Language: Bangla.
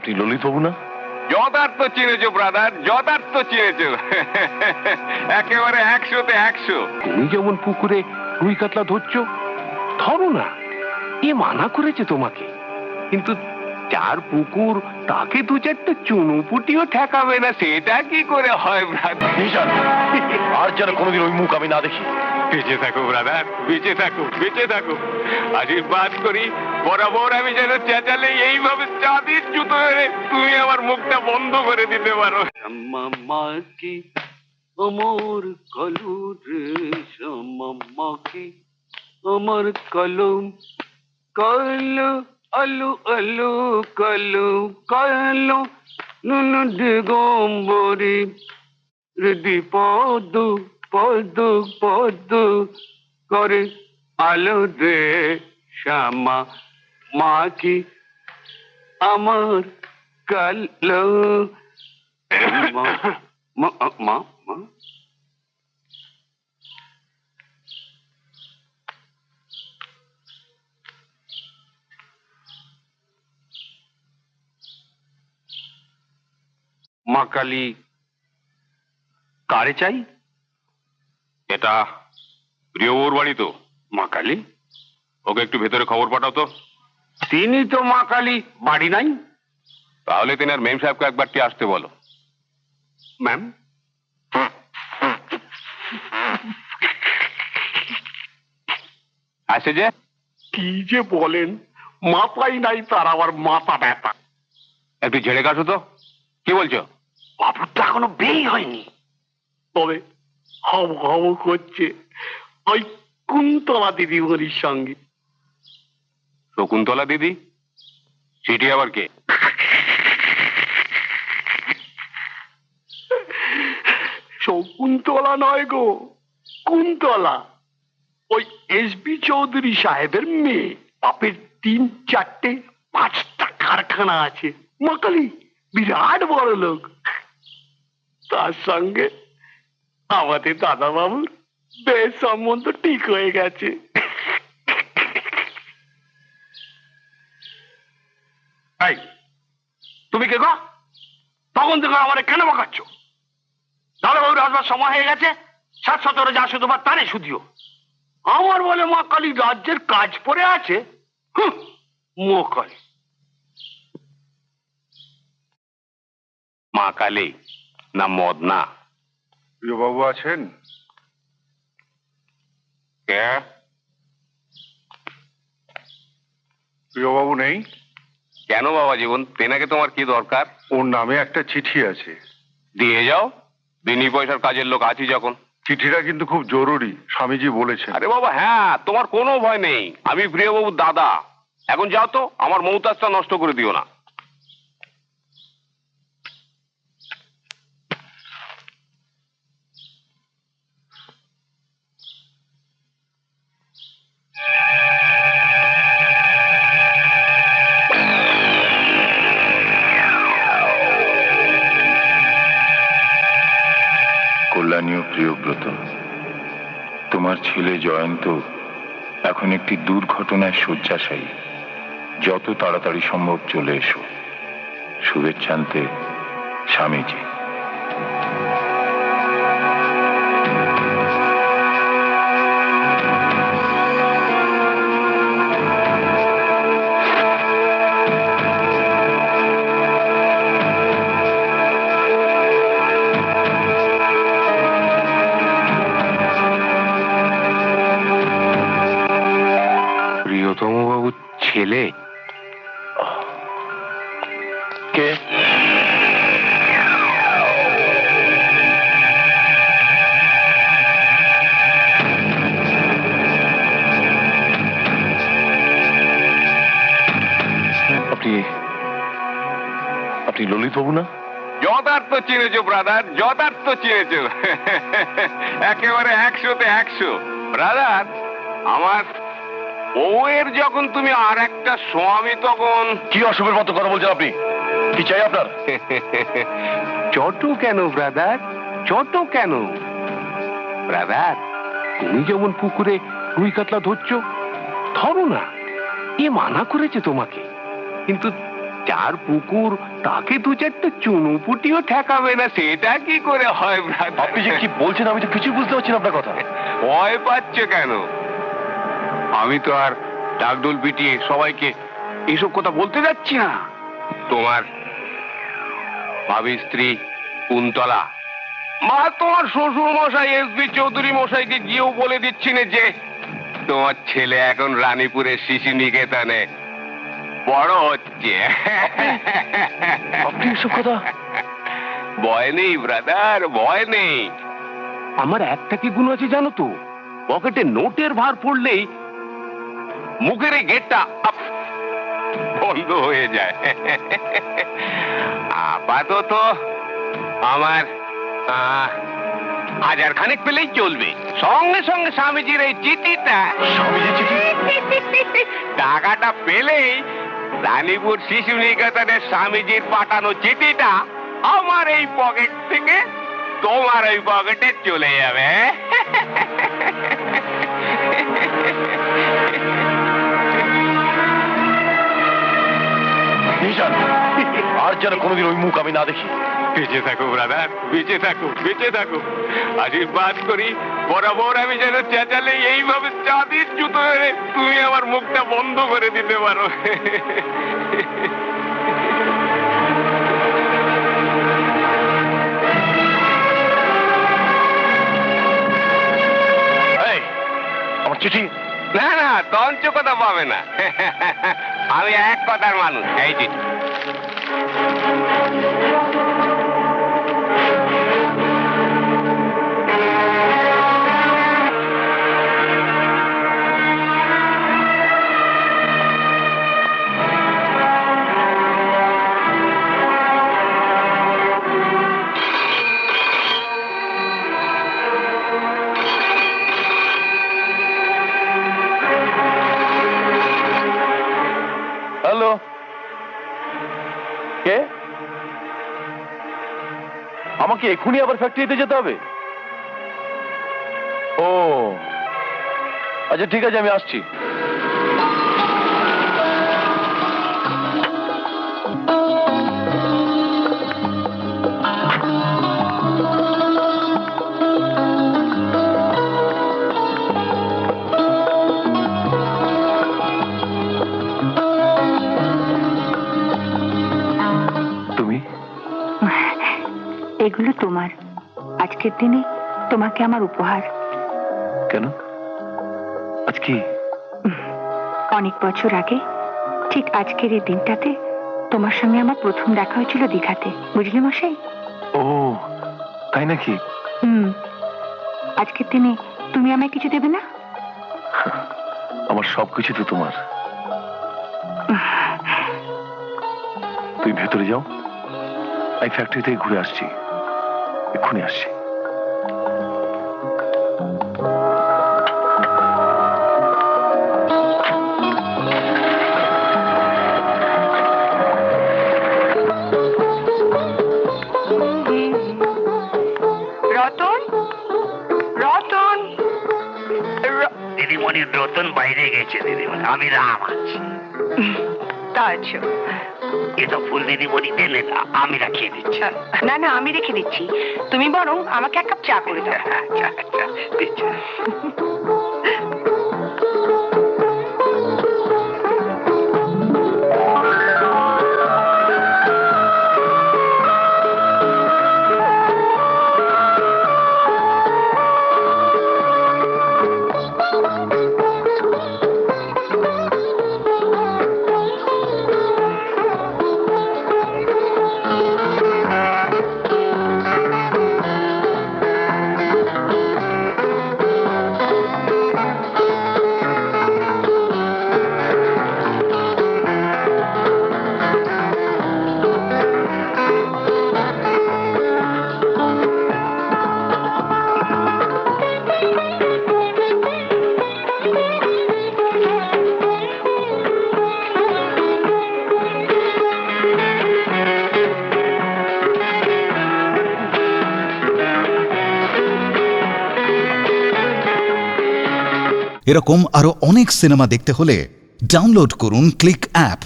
আপনি ললিত বাবু না? যথার্থ চিনেছো ব্রাদার, যথার্থ চিনেছো। একেবারে 100-তে 100। তুমি যেমন পুকুরে রুই কাতলা ধরছো, ধরো না, এ মানা করেছে তোমাকে। কিন্তু যার পুকুর তাকে দু চারটে চুনুপুটিও ঠেকাবে না, সেটা কি করে হয় ব্রাদার? নিশান, আর যেন কোনোদিন ওই মুখ আমি না দেখি। বেঁচে থাকো ব্রাদার, বেঁচে থাকো, বেঁচে থাকো। আশীর্বাদ করি বরাবর আমি যেন চেঁচালে এইভাবে চাঁদির জুতো মেরে তুমি আমার মুখটা বন্ধ করে দিতে পারো। মামাকে অমর কলুর মামাকে আমার কলম কলো আলু আলু কলো কলো নুন দিগম্বরী হৃদি পদ পদ পদ করে আলো দে শ্যামা মাকে আমার কালো মা মা মা মা মা কালী কারে চাই? এটা প্রিয়বউর বাড়ি তো। মা কালী? ওকে একটু ভেতরে খবর পাঠাও তো। তিনি তো মা কালী বাড়ি নাই। তাহলে তিনি আর মেম সাহেবকে একবারটি আসতে বলো। ম্যাম, আসে যে। কি যে বলেন, মাথাই নাই তার আবার মাথা ব্যথা। একটু ঝেড়ে কাশো তো। কি বলছো? বাবুর তো এখনো বিয়ে হয়নি, তবে হাউ হাউ করছে ওই কুন্তলা দিদিমণির সঙ্গে। শকুন্তলা দিদি? চিঠি আবার কে? শকুন্তলা নয় গো, কুন্তলা। ওই এসবি চৌধুরী সাহেবের মেয়ে। বাপের 3-4-5টা কারখানা আছে। মাকালি বিরাট বড় লোক। তার সঙ্গে আমাদের দাদা বাবুর বেশ সম্বন্ধ ঠিক হয়ে গেছে। এই, তুমি কে গো? তখন থেকে আমার কেন বকাচ্ছ? দাদা বাবুর আসবার সময় হয়ে গেছে। 7-17 যা শুধুবার তারে শুধিও। আমার বলে মা কালী রাজ্যের কাজ পড়ে আছে। মা কালী মা কালী না মদনা? প্রিয়বাবু আছেন? কে? প্রিয়বাবু নেই? কেন বাবা জীবন, তেনাকে তোমার কি দরকার? ওর নামে একটা চিঠি আছে। দিয়ে যাও, বিনি পয়সার কাজের লোক আছি যখন। চিঠিটা কিন্তু খুব জরুরি, স্বামীজি বলেছেন। আরে বাবা হ্যাঁ, তোমার কোনো ভয় নেই, আমি প্রিয়বাবুর দাদা। এখন যাও তো, আমার মৌতাজটা নষ্ট করে দিও না। কল্যাণী ও প্রিয়ব্রত, তোমার ছেলে জয়ন্ত এখন একটি দুর্ঘটনায় শয্যাশায়ী। যত তাড়াতাড়ি সম্ভব চলে এসো। শুভেচ্ছান্তে, স্বামীজি। প্রিয়তম বাবুর ছেলে? কে? আপনি ললিত বাবু না? যথার্থ চিনেছো ব্রাদার, যথার্থ চিনেছো। একেবারে 100-তে 100। ব্রাদার, আমার বউয়ের যখন তুমি আর একটা স্বামী, তখন কি অশুভের মতো কথা বলছেন আপনি? কি চাই আপনার? ছোট কেন ব্রাদার, ছোট কেন? ব্রাদার, তুমি যেমন পুকুরে রুই কাতলা ধরছো, ধরো না, এ মানা করেছে তোমাকে। কিন্তু যার পুকুর তাকে দু চারটে চুনুপুটিও ঠেকাবে না, সেটা কি করে হয় ব্রাদার? আপনি যে কি বলছেন আমি তো কিছুই বুঝতে পারছি না আপনার কথা। ভয় পাচ্ছে কেন? আমি তো আর ডাকডোল পিটিয়ে সবাইকে এসব কথা বলতে যাচ্ছি না। তোমার ভাবি স্ত্রী কুন্তলা মা তোমার শ্বশুর মশাই এসবি চৌধুরী মশাইকে গিয়েও বলে দিচ্ছি না যে তোমার ছেলে এখন রানীপুরের শিশু নিকেতনে বড় হচ্ছে। আপনি এসব কথা? ভয় নেই ব্রাদার, ভয় নেই। আমার একটা কি গুণ আছে জানো তো? পকেটে নোটের ভার পড়লেই মুখের এই গেটটা বন্ধ হয়ে যায়। আপাতত আমার 1000 খানেক পেলেই চলবে। সঙ্গে সঙ্গে স্বামীজির এই চিঠিটা, স্বামীজির চিঠি? টাকাটা পেলেই রানীপুর শিশু নিকেতনের স্বামীজির পাঠানো চিঠিটা আমার এই পকেট থেকে তোমার ওই পকেটে চলে যাবে। নিশান, আর যেন কোনোদিন ওই মুখ আমি না দেখি। বেঁচে থাকো ব্রাদার, বেঁচে থাকো, বেঁচে থাকো। আশীর্বাদ করি বরাবর আমি যেন চেঁচালে এইভাবে চাঁদির জুতো ধরে তুমি আমার মুখটা বন্ধ করে দিতে পারো। এই, আমার চিঠি? না না, তঞ্চ কথা পাবে না। আমি এক কথার মানুষ। এই চিঠি। হ্যালো, কে? আমাকে এখনই আবার ফ্যাক্টরিতে যেতে হবে? ও আচ্ছা, ঠিক আছে, আমি আসছি। তুমি? এগুলো তোমার। আজকের দিনে তোমাকে আমার উপহার। কেন? আজ কি? অনেক বছর আগে ঠিক আজকের এই দিনটাতে তোমার সঙ্গে আমার প্রথম দেখা হয়েছিল দীঘাতে, বুঝলে মশাই? ও তাই নাকি? আজকের দিনে তুমি আমায় কিছু দেবে না? আমার সবকিছু তো তোমার। তুই ভেতরে যাও, আমি ফ্যাক্টরি থেকে ঘুরে আসছি, এক্ষুনি আসছি। রতন, রতন, দিদিমণি রতন বাইরে গেছে দিদিমণি, আমি রাম আছি। তা আছো? এ তো ফুল দিদিমণি দিলে না, আমি রাখিয়ে দিচ্ছি। না না, আমি রেখে দিচ্ছি। তুমি বরং আমাকে এক কাপ চা করে দাও। আচ্ছা, আচ্ছা, দিচ্ছি। এরকম আরো অনেক সিনেমা দেখতে হলে ডাউনলোড করুন ক্লিক অ্যাপ।